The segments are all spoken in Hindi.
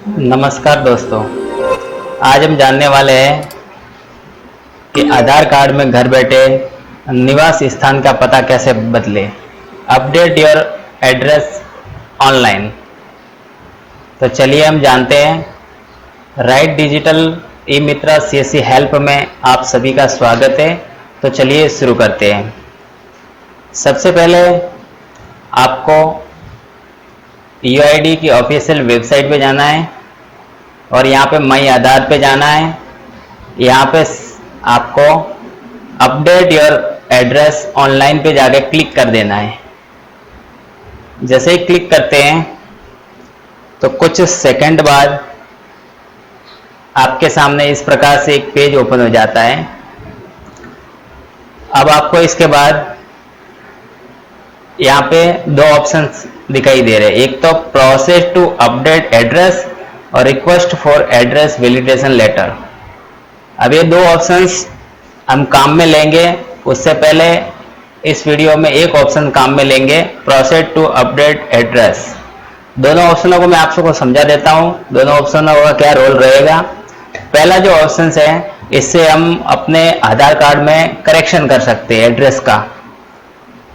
नमस्कार दोस्तों। आज हम जानने वाले हैं कि आधार कार्ड में घर बैठे निवास स्थान का पता कैसे बदले। Update your address online. तो चलिए हम जानते हैं। राइट डिजिटल ई मित्रा सीएससी हेल्प में आप सभी का स्वागत है। तो चलिए शुरू करते हैं। सबसे पहले आपको यूआईडी की ऑफिशियल वेबसाइट पे जाना है और यहाँ पे माई आधार पे जाना है। यहाँ पे आपको अपडेट योर एड्रेस ऑनलाइन पे जाके क्लिक कर देना है। जैसे ही क्लिक करते हैं तो कुछ सेकंड बाद आपके सामने इस प्रकार से एक पेज ओपन हो जाता है। अब आपको इसके बाद यहाँ पे दो ऑप्शंस दिखाई दे रहे हैं। एक तो प्रोसेस टू अपडेट एड्रेस और request for address validation letter. अब ये दो ऑप्शंस हम काम में लेंगे। उससे पहले इस वीडियो में एक ऑप्शन काम में लेंगे, प्रोसेस टू अपडेट एड्रेस। दोनों ऑप्शनों को मैं आप सबको समझा देता हूँ, दोनों ऑप्शनों का क्या रोल रहेगा। पहला जो ऑप्शन है, इससे हम अपने आधार कार्ड में करेक्शन कर सकते हैं। एड्रेस का,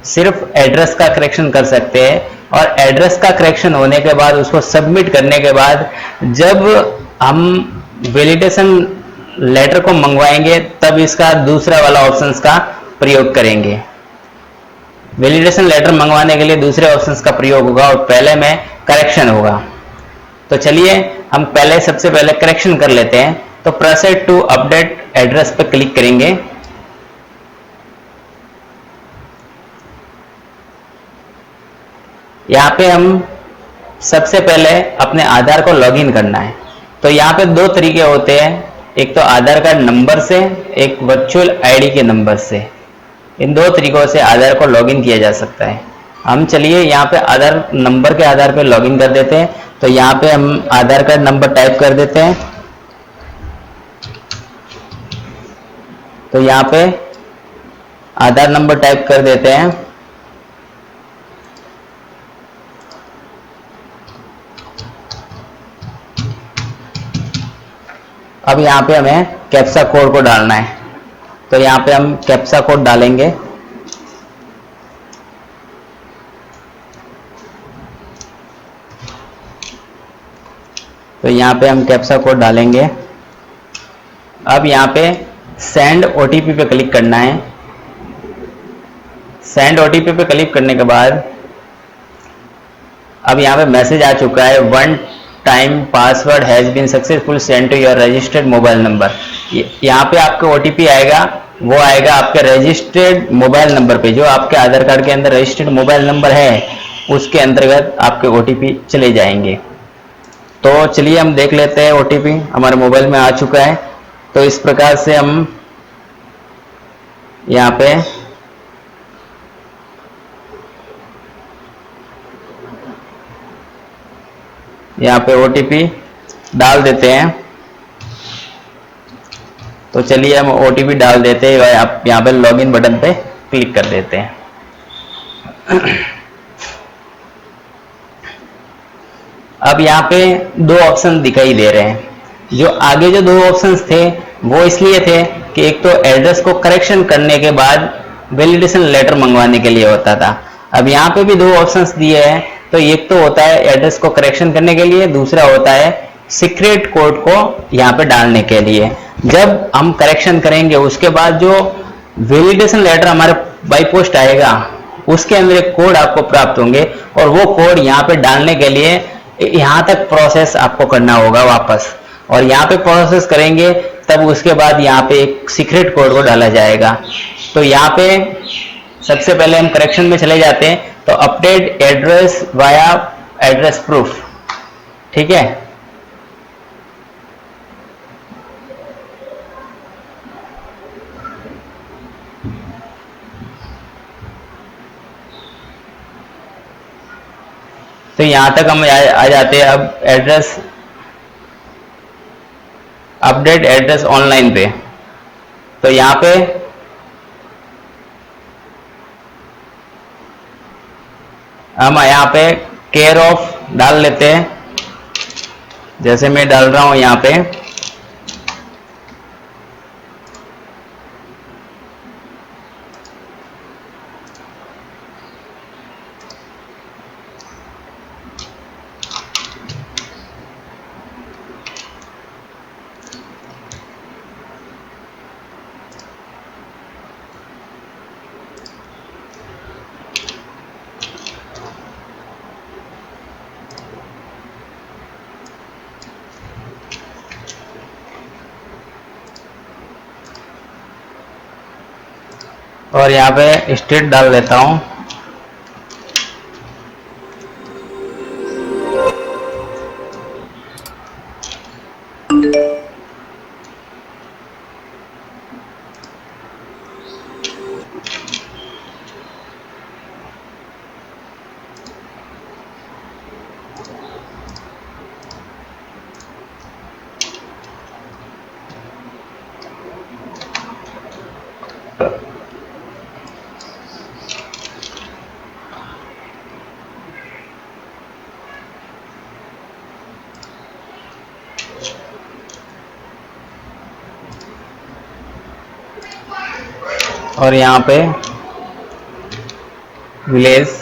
सिर्फ एड्रेस का करेक्शन कर सकते हैं और एड्रेस का करेक्शन होने के बाद उसको सबमिट करने के बाद जब हम वैलिडेशन लेटर को मंगवाएंगे तब इसका दूसरा वाला ऑप्शंस का प्रयोग करेंगे। वैलिडेशन लेटर मंगवाने के लिए दूसरे ऑप्शंस का प्रयोग होगा और पहले में करेक्शन होगा। तो चलिए हम पहले सबसे पहले करेक्शन कर लेते हैं। तो प्रोसेस टू अपडेट एड्रेस पे क्लिक करेंगे। यहाँ पे हम सबसे पहले अपने आधार को लॉगिन करना है। तो यहाँ पे दो तरीके होते हैं, एक तो आधार कार्ड नंबर से, एक वर्चुअल आईडी के नंबर से। इन दो तरीकों से आधार को लॉगिन किया जा सकता है। हम चलिए यहाँ पे आधार नंबर के आधार पे लॉगिन कर देते हैं। तो यहाँ पे हम आधार कार्ड नंबर टाइप कर देते हैं। तो यहाँ पे आधार नंबर टाइप कर देते हैं। अब यहाँ पे हमें कैप्चा कोड को डालना है। तो यहाँ पे हम कैप्चा कोड डालेंगे। तो यहाँ पे हम कैप्चा कोड डालेंगे। अब यहाँ पे सेंड ओटीपी पे क्लिक करना है। सेंड ओटीपी पे क्लिक करने के बाद अब यहाँ पे मैसेज आ चुका है, one time password has been successful send to your registered mobile number. यहाँ पे आपको ओटीपी आएगा, वो आएगा आपके रजिस्टर्ड मोबाइल नंबर पे। जो आपके आधार कार्ड के अंदर रजिस्टर्ड मोबाइल नंबर है उसके अंतर्गत आपके ओटीपी चले जाएंगे। तो चलिए हम देख लेते हैं। ओटीपी हमारे मोबाइल में आ चुका है। तो इस प्रकार से हम यहाँ पे ओटीपी डाल देते हैं। तो चलिए हम ओटीपी डाल देते हैं। आप यहाँ पे लॉगिन बटन पे क्लिक कर देते हैं। अब यहाँ पे दो ऑप्शन दिखाई दे रहे हैं। जो आगे जो दो ऑप्शंस थे वो इसलिए थे कि एक तो एड्रेस को करेक्शन करने के बाद वैलिडेशन लेटर मंगवाने के लिए होता था। अब यहाँ पे भी दो ऑप्शंस दिए हैं। तो एक तो होता है एड्रेस को करेक्शन करने के लिए, दूसरा होता है सीक्रेट कोड को यहाँ पे डालने के लिए। जब हम करेक्शन करेंगे उसके बाद जो वैलिडेशन लेटर हमारे बाई पोस्ट आएगा उसके अंदर एक कोड आपको प्राप्त होंगे और वो कोड यहाँ पे डालने के लिए यहाँ तक प्रोसेस आपको करना होगा वापस। और यहाँ पे प्रोसेस करेंगे तब उसके बाद यहाँ पे एक सीक्रेट कोड को डाला जाएगा। तो यहाँ पे सबसे पहले हम करेक्शन में चले जाते हैं। तो update address via address proof, ठीक है। तो यहां तक हम आ जाते हैं। अब एड्रेस अपडेट एड्रेस ऑनलाइन पे। तो यहाँ पे हम यहाँ पे केयर ऑफ डाल लेते हैं। जैसे मैं डाल रहा हूं यहाँ पे, और यहाँ पे स्टेट डाल देता हूँ। और यहाँ पे विलेज,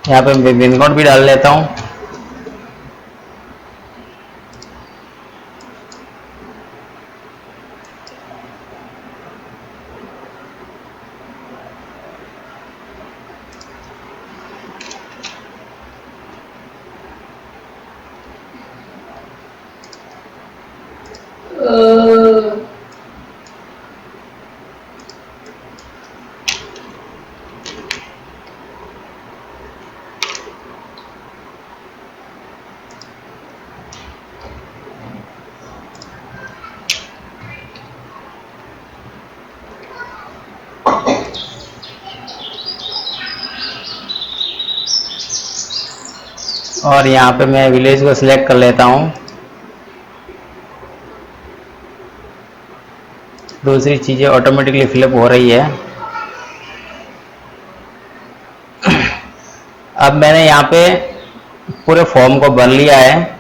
यहाँ पे पिन कोड भी डाल लेता हूँ। और यहाँ पे मैं विलेज को सिलेक्ट कर लेता हूँ। दूसरी चीज़ें ऑटोमेटिकली फिलअप हो रही है। अब मैंने यहाँ पे पूरे फॉर्म को भर लिया है।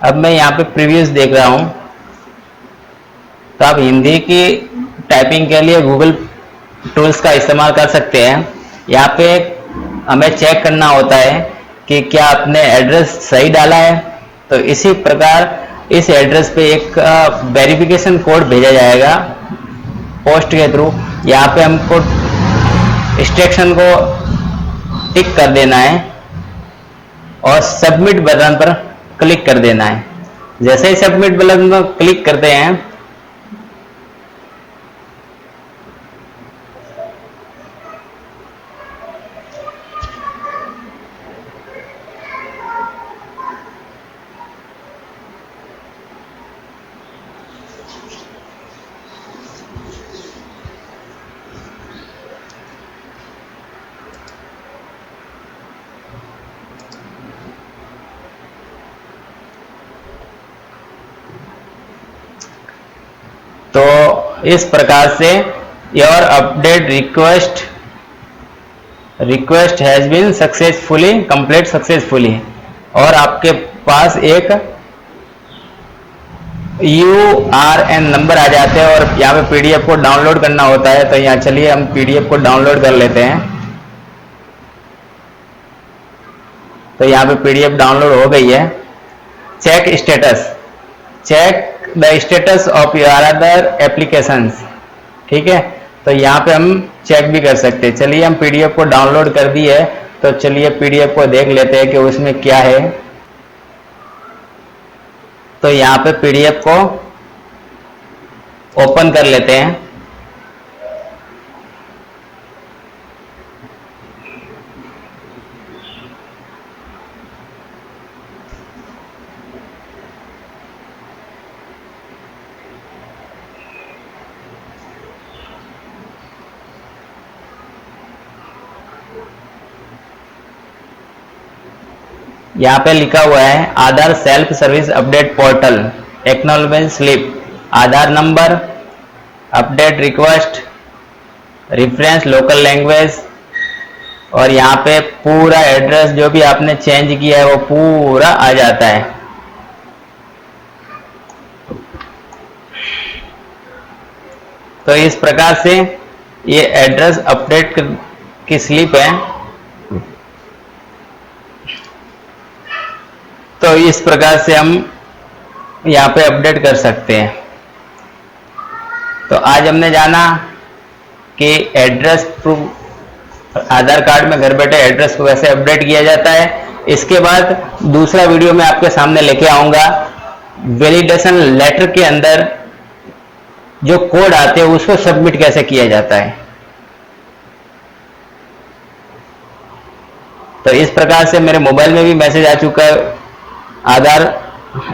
अब मैं यहाँ पे प्रीवियस देख रहा हूँ, तो आप हिंदी की टाइपिंग के लिए गूगल टूल्स का इस्तेमाल कर सकते हैं। यहाँ पे हमें चेक करना होता है कि क्या आपने एड्रेस सही डाला है, तो इसी प्रकार इस एड्रेस पे एक वेरिफिकेशन कोड भेजा जाएगा पोस्ट के थ्रू। यहाँ पे हमको इंस्ट्रक्शन को टिक कर देना है और सबमिट बटन पर क्लिक कर देना है। जैसे ही सबमिट बटन पर क्लिक करते हैं, तो इस प्रकार से your update request has been successfully complete successfully, और आपके पास एक URN नंबर आ जाते हैं। और यहाँ पे PDF को डाउनलोड करना होता है, तो यहाँ चलिए हम PDF को डाउनलोड कर लेते हैं। तो यहाँ पे PDF डाउनलोड हो गई है। Check the status of your other applications, ठीक है। तो यहाँ पे हम चेक भी कर सकते हैं। चलिए हम PDF को डाउनलोड कर दी है, तो चलिए PDF को देख लेते हैं कि उसमें क्या है। तो यहाँ पे PDF को ओपन कर लेते हैं। यहाँ पे लिखा हुआ है Aadhaar self service update portal, acknowledgement slip, Aadhaar number, update request, reference local language, और यहाँ पे पूरा एड्रेस जो भी आपने चेंज किया है वो पूरा आ जाता है। तो इस प्रकार से ये एड्रेस अपडेट की स्लिप है। तो इस प्रकार से हम यहाँ पे अपडेट कर सकते हैं। तो आज हमने जाना कि एड्रेस प्रूफ, आधार कार्ड में घर बैठे एड्रेस को कैसे अपडेट किया जाता है। इसके बाद दूसरा वीडियो मैं आपके सामने लेके आऊंगा, वैलिडेशन लेटर के अंदर जो कोड आते हैं उसको सबमिट कैसे किया जाता है। तो इस प्रकार से मेरे मोबाइल में भी मैसेज आ चुका है आधार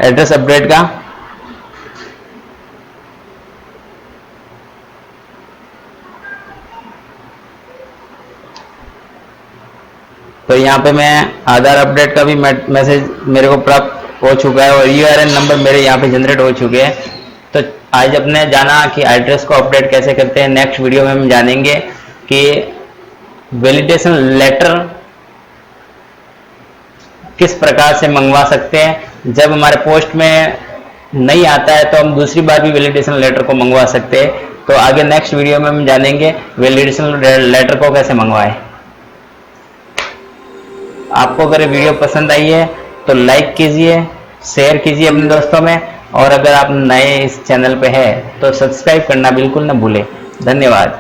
एड्रेस अपडेट का। तो यहाँ पे मैं आधार अपडेट का भी मैसेज मेरे को प्राप्त हो चुका है और यूआरएन नंबर मेरे यहाँ पे जनरेट हो चुके हैं। तो आज अपने जाना कि एड्रेस को अपडेट कैसे करते हैं। नेक्स्ट वीडियो में हम जानेंगे कि वैलिडेशन लेटर किस प्रकार से मंगवा सकते हैं। जब हमारे पोस्ट में नहीं आता है तो हम दूसरी बार भी वैलिडेशन लेटर को मंगवा सकते हैं। तो आगे नेक्स्ट वीडियो में हम जानेंगे वैलिडेशन लेटर को कैसे मंगवाएं। आपको अगर ये वीडियो पसंद आई है तो लाइक कीजिए, शेयर कीजिए अपने दोस्तों में, और अगर आप नए इस चैनल पे हैं तो सब्सक्राइब करना बिल्कुल ना भूलें। धन्यवाद।